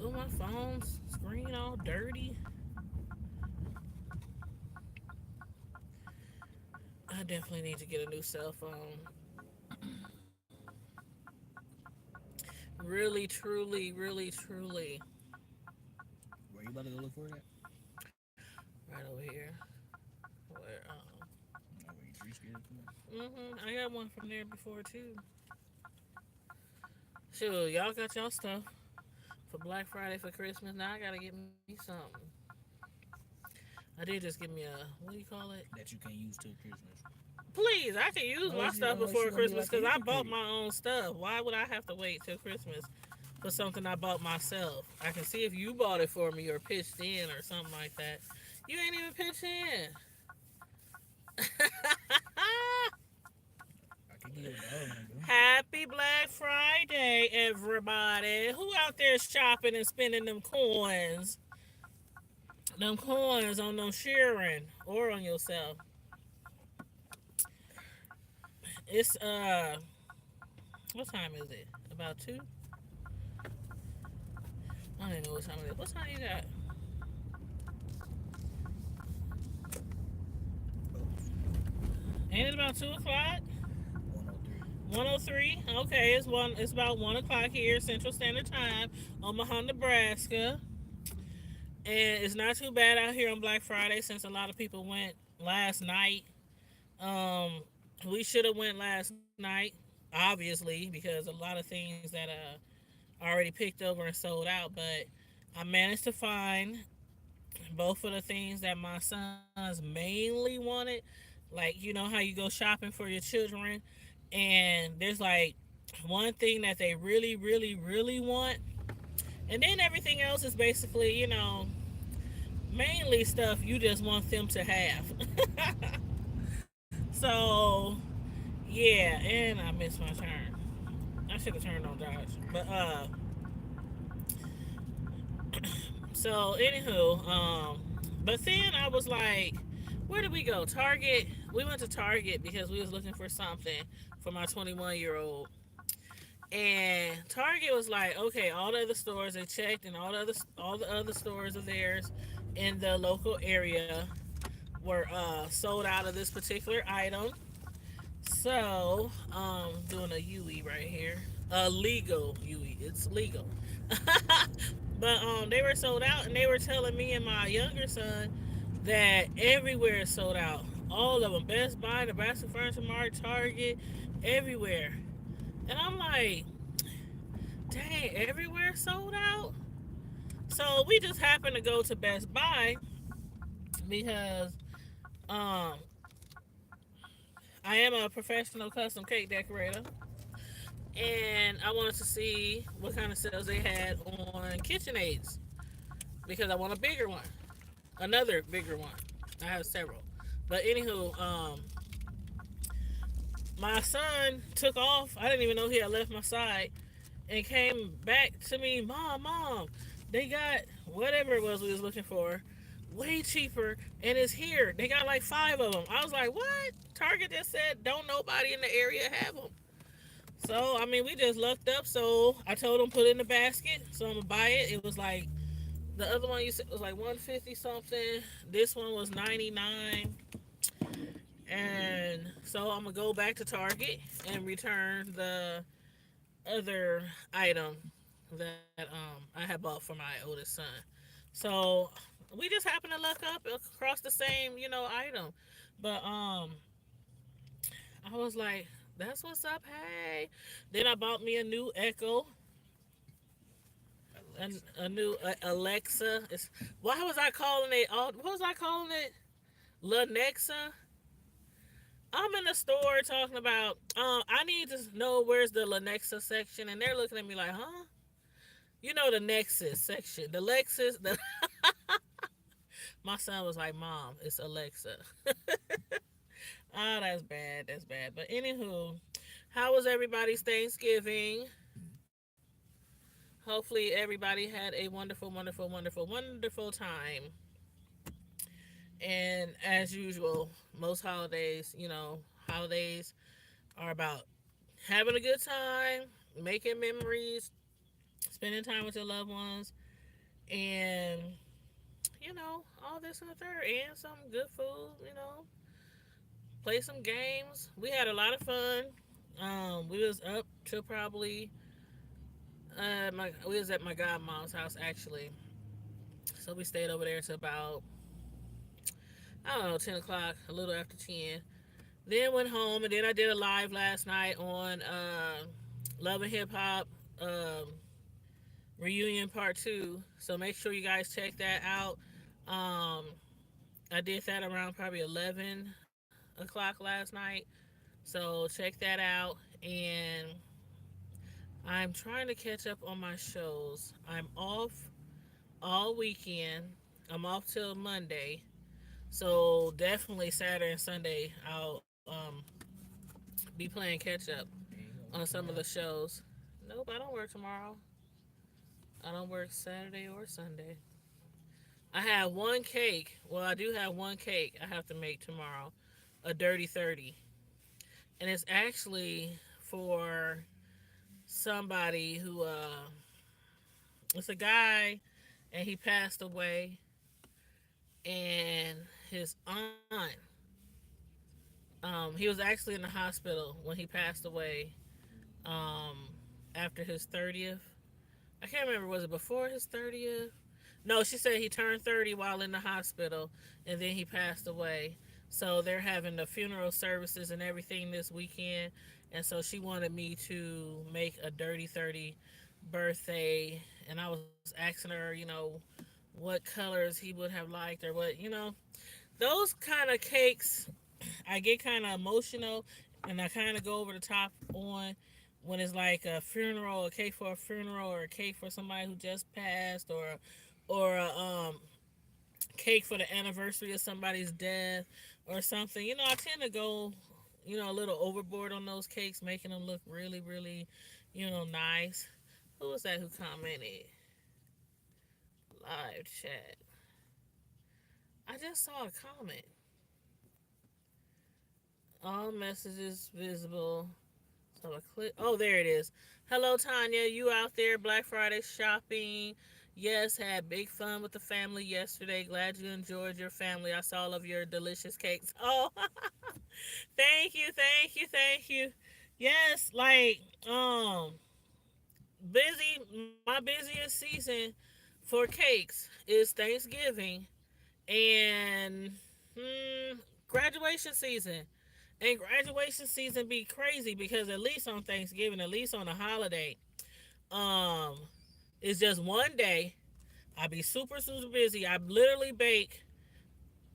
Ooh, my phone's screen all dirty. I definitely need to get a new cell phone. Really, truly, really, truly. Where you about to go look for that? Right over here. Where Oh, where you tree scared for that? I got one from there before too. Sure, y'all got y'all stuff for Black Friday for Christmas. Now I gotta get me something. I did just get me a what do you call it? That you can't use till Christmas. Please, I can use my stuff Unless before you gonna be Christmas like a because I bought hypocrite. my own stuff. Why would I have to wait till Christmas for something I bought myself? I can see if you bought it for me or pitched in or something like that. You ain't even pitched in. I can give you a dollar one though. Happy Black Friday, everybody. Who out there shopping and spending them coins? Them coins on them sharing or on yourself. It's what time is it? About two? I don't even know what time it is. What time you got? Oh, Ain't it about 2 o'clock? 103. 1:03. Okay, it's one. It's about 1 o'clock here, Central Standard Time, Omaha, Nebraska, and it's not too bad out here on Black Friday since a lot of people went last night. Um, we should have went last night, obviously, because a lot of things that already picked over and sold out. But I managed to find both of the things that my sons mainly wanted. Like, you know how you go shopping for your children, and there's like one thing that they really, really, really want, and then everything else is basically, mainly stuff you just want them to have. So, yeah, and I missed my turn. I should have turned on Dodge. So anywho, but then I was like, where did we go? Target. We went to Target because we was looking for something for my 21-year-old. And Target was like, okay, all the other stores they checked, and all the other stores of theirs in the local area were sold out of this particular item. So, doing a UE right here, a legal UE. It's legal. But they were sold out, and they were telling me and my younger son that everywhere is sold out. All of them, Best Buy, Nebraska Furniture Mart, Target, everywhere. And I'm like, dang, everywhere sold out. So we just happened to go to Best Buy because um I am a professional custom cake decorator, and I wanted to see what kind of sales they had on KitchenAids because I want a bigger one, another bigger one. I have several, but anywho, my son took off. I didn't even know he had left my side, and came back to me, mom, they got whatever it was we was looking for, way cheaper, and it's here. They got like five of them. I was like, what? Target just said don't nobody in the area have them. So I mean, we just lucked up. So I told him put it in the basket. So I'm gonna buy it. It was like the other one you said was like 150 something. This one was 99. And so I'm gonna go back to Target and return the other item that I had bought for my oldest son. So we just happened to look up across the same, item. But I was like, that's what's up, hey. Then I bought me a new Echo, Alexa. a new Alexa. Why was I calling it? What was I calling it? Lenexa. I'm in the store talking about. I need to know where's the Lenexa section, and they're looking at me like, huh? You know the Nexus section, the Lexus. My son was like, "Mom, it's Alexa." Ah, that's bad. That's bad. But anywho, how was everybody's Thanksgiving? Hopefully, everybody had a wonderful, wonderful, wonderful, wonderful time. And as usual, most holidays, holidays are about having a good time, making memories, spending time with your loved ones, and all this and the third, and some good food. Play some games. We had a lot of fun. We was up till probably my we was at my godmom's house actually, so we stayed over there till about I don't know 10 o'clock, a little after 10. Then went home, and then I did a live last night on Love and Hip Hop reunion part two. So make sure you guys check that out. Um, I did that around probably 11 o'clock last night. So check that out. And I'm trying to catch up on my shows. I'm off all weekend. I'm off till Monday. So definitely Saturday and Sunday I'll be playing catch up Yeah, you gonna on work some of the tomorrow? shows. Nope, I don't work tomorrow. I don't work Saturday or Sunday. I have one cake. Well, I do have one cake I have to make tomorrow. A dirty 30. And it's actually for somebody who it's a guy and he passed away, and his aunt he was actually in the hospital when he passed away um after his 30th. I can't remember, was it before his 30th? No, she said he turned 30 while in the hospital, and then he passed away. So they're having the funeral services and everything this weekend. And so she wanted me to make a dirty 30 birthday. And I was asking her, what colors he would have liked, or those kind of cakes. I get kind of emotional, and I kind of go over the top on when it's like a funeral, a cake for a funeral, or a cake for somebody who just passed, or a cake for the anniversary of somebody's death or something. I tend to go, a little overboard on those cakes, making them look really, really, nice. Who was that who commented? Live chat. I just saw a comment. All messages visible. So I click. Oh, there it is. Hello, Tanya. You out there Black Friday shopping? Yes, had big fun with the family yesterday. Glad you enjoyed your family. I saw all of your delicious cakes. Oh, thank you, thank you, thank you. Yes, like busy. My busiest season for cakes is Thanksgiving and graduation season. And graduation season be crazy because at least on Thanksgiving, at least on a holiday, um, it's just one day. I be super super busy. I literally bake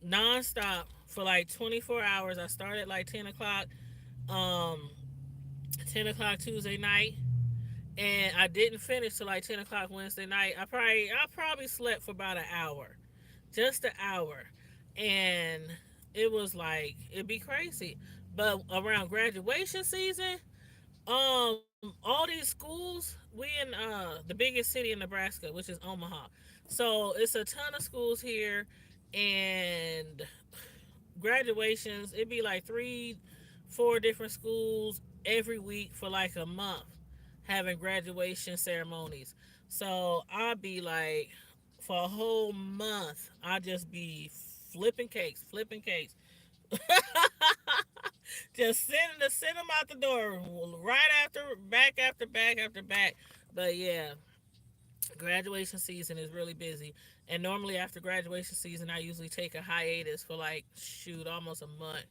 nonstop for like 24 hours. I start at like 10 o'clock, um, 10 o'clock Tuesday night, and I didn't finish till like 10 o'clock Wednesday night. I probably slept for about an hour, just an hour, and it was like it'd be crazy. But around graduation season, all these schools, we in the biggest city in Nebraska, which is Omaha. So it's a ton of schools here, and graduations, it'd be like three, four different schools every week for like a month having graduation ceremonies. So I'd be like, for a whole month, I'd just be flipping cakes. Just send them out the door right after, back after back. But yeah, graduation season is really busy. And normally after graduation season, I usually take a hiatus for like, shoot, almost a month.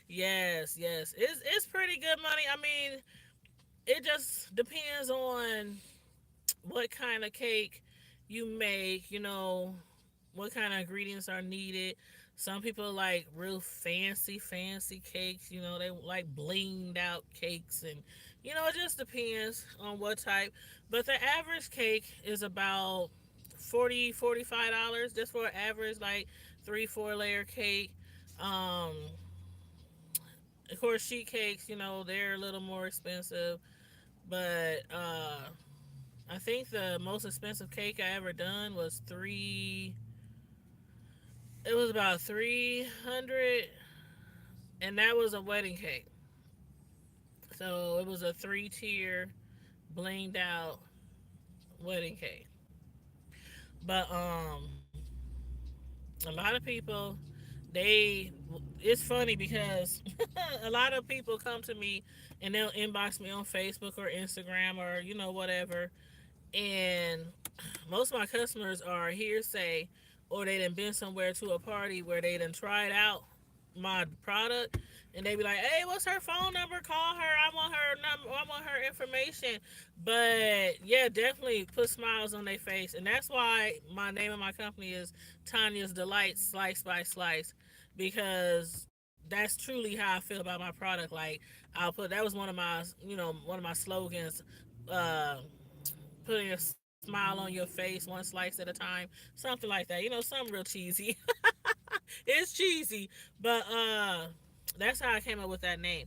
Yes, yes. It's pretty good money. I mean, it just depends on what kind of cake you make, what kind of ingredients are needed. Some people like real fancy cakes, they like blinged out cakes, and it just depends on what type. But the average cake is about $40, $45 just for an average like 3 4 layer cake. Um of course, sheet cakes, they're a little more expensive, but I think the most expensive cake I ever done was three. It was about 300, and that was a wedding cake. So it was a 3 tier, blinged out wedding cake. But a lot of people, they it's funny because a lot of people come to me and they'll inbox me on Facebook or Instagram or whatever, and most of my customers are hearsay, or they done been somewhere to a party where they done tried out my product, and they be like, "Hey, what's her phone number? Call her. I want her number. I want her information." But yeah, definitely put smiles on their face, and that's why my name of my company is Tanya's Delight Slice by Slice, because that's truly how I feel about my product. Like, I'll put that was one of my slogans. Uh, Putting a smile on your face one slice at a time, something like that. Something real cheesy. It's cheesy, but that's how I came up with that name.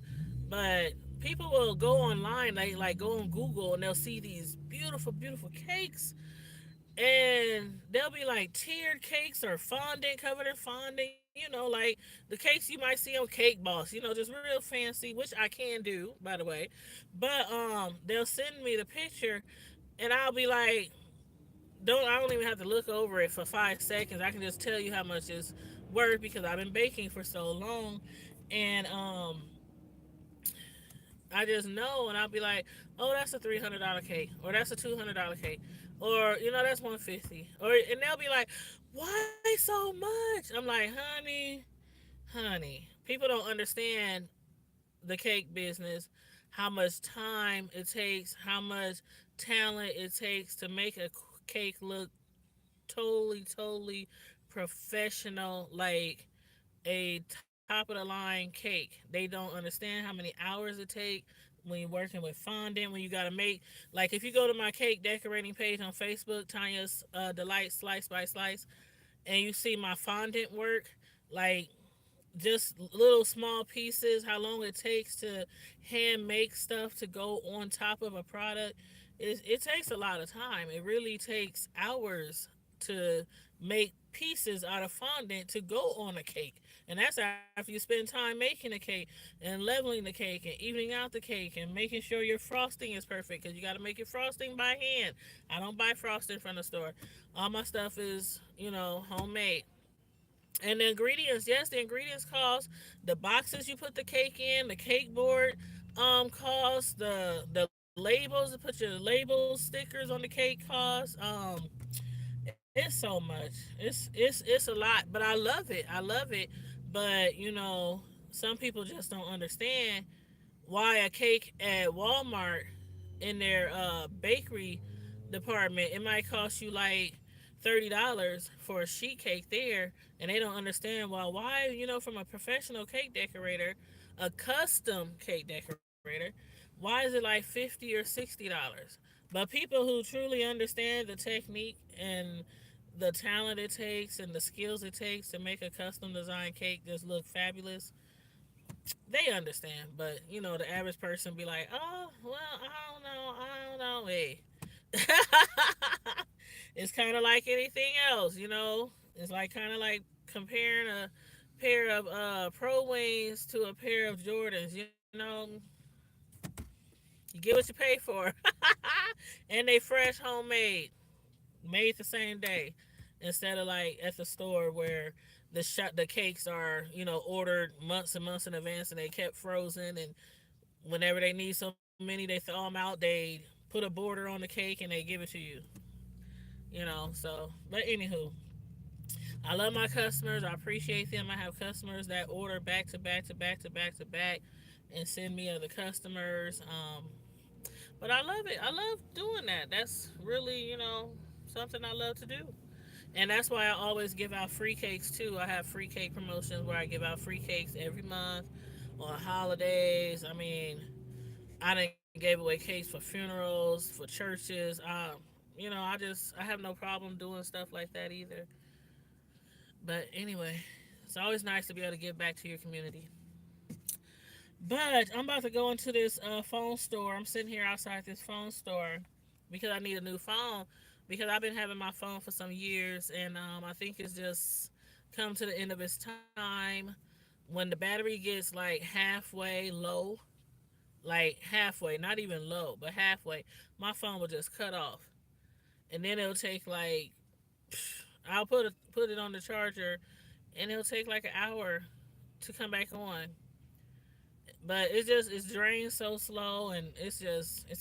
But people will go online, like go on Google, and they'll see these beautiful, beautiful cakes, and they'll be like tiered cakes or fondant, covered in fondant. Like the cakes you might see on Cake Boss. Just real fancy, which I can do, by the way. But they'll send me the picture, and I'll be like, I don't even have to look over it for 5 seconds. I can just tell you how much it's worth because I've been baking for so long, and I just know, and I'll be like, oh, that's a $300 cake, or that's a $200 cake, or that's 150, and they'll be like, why so much? I'm like, honey, people don't understand the cake business, how much time it takes, how much talent it takes to make a cake look totally, totally professional, like a top of the line cake. They don't understand how many hours it take when you're working with fondant, when you got to make, like, if you go to my cake decorating page on Facebook, Tanya's Delight Slice by Slice, and you see my fondant work, like, just little small pieces, how long it takes to hand make stuff to go on top of a product. It takes a lot of time. It really takes hours to make pieces out of fondant to go on a cake. And that's after you spend time making the cake and leveling the cake and evening out the cake and making sure your frosting is perfect, because you got to make your frosting by hand. I don't buy frosting from the store. All my stuff is, homemade. And the ingredients, yes, the ingredients cost. The boxes you put the cake in, the cake board cost, the labels to put your label stickers on the cake cost. It's so much. It's a lot, but I love it. I love it. But some people just don't understand why a cake at Walmart in their bakery department, it might cost you like $30 for a sheet cake there, and they don't understand why from a professional cake decorator, a custom cake decorator, why is it like 50 or $60? But people who truly understand the technique and the talent it takes and the skills it takes to make a custom design cake just look fabulous, they understand. But the average person be like, oh well, I don't know. Hey, it's kind of like anything else. It's like kind of like comparing a pair of Pro Wings to a pair of Jordans. You get what you pay for. And they fresh, homemade, made the same day, instead of like at the store where the cakes are ordered months and months in advance, and they kept frozen, and whenever they need so many, they thaw them out, they put a border on the cake and they give it to you. So, but anywho, I love my customers. I appreciate them. I have customers that order back to back to back to back to back and send me other customers. But I love it. I love doing that. That's really, something I love to do. And that's why I always give out free cakes too. I have free cake promotions where I give out free cakes every month on holidays. I mean, I didn't gave away cakes for funerals, for churches. I have no problem doing stuff like that either. But anyway, it's always nice to be able to give back to your community. But I'm about to go into this phone store. I'm sitting here outside this phone store because I need a new phone, because I've been having my phone for some years, and I think it's just come to the end of its time. When the battery gets like halfway low, like halfway, not even low, but halfway, my phone will just cut off. and then it'll take like I'll put it on the charger, and it'll take like an hour to come back on. But it's drained so slow, and it's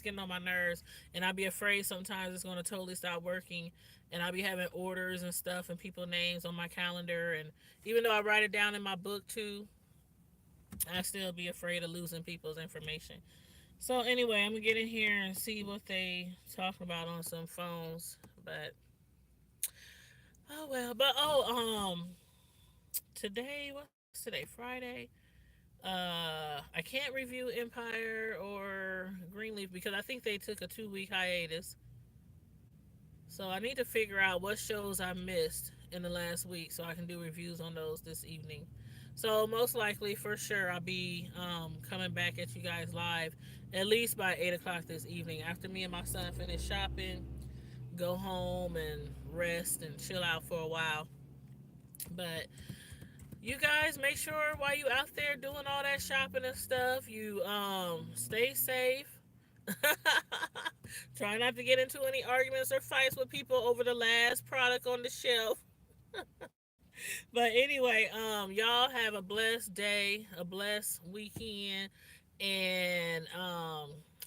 getting on my nerves, and I'll be afraid sometimes it's gonna totally stop working, and I'll be having orders and stuff and people names on my calendar, and even though I write it down in my book too, I still be afraid of losing people's information. So anyway, I'm gonna get in here and see what they talking about on some phones. But oh well. But today, what's today? Friday. I can't review Empire or Greenleaf because I think they took a 2 week hiatus. So I need to figure out what shows I missed in the last week so I can do reviews on those this evening. So most likely, for sure, I'll be coming back at you guys live at least by 8 o'clock this evening after me and my son finish shopping, go home and rest and chill out for a while. But you guys make sure while you out there doing all that shopping and stuff, you stay safe. Try not to get into any arguments or fights with people over the last product on the shelf. But anyway, y'all have a blessed day, a blessed weekend, and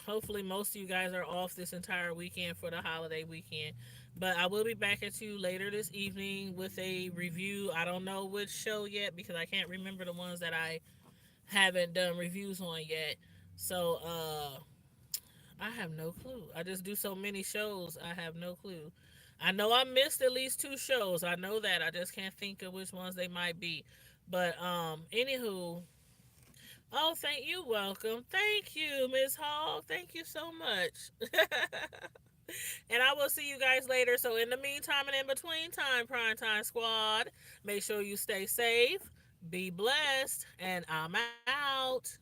hopefully most of you guys are off this entire weekend for the holiday weekend. But I will be back at you later this evening with a review. I don't know which show yet because I can't remember the ones that I haven't done reviews on yet. So I have no clue. I just do so many shows. I have no clue. I know I missed at least two shows. I know that. I just can't think of which ones they might be. But anywho, oh, thank you. Welcome. Thank you, Miss Hall. Thank you so much. And I will see you guys later. So in the meantime and in between time, Prime Time Squad, make sure you stay safe, be blessed, and I'm out.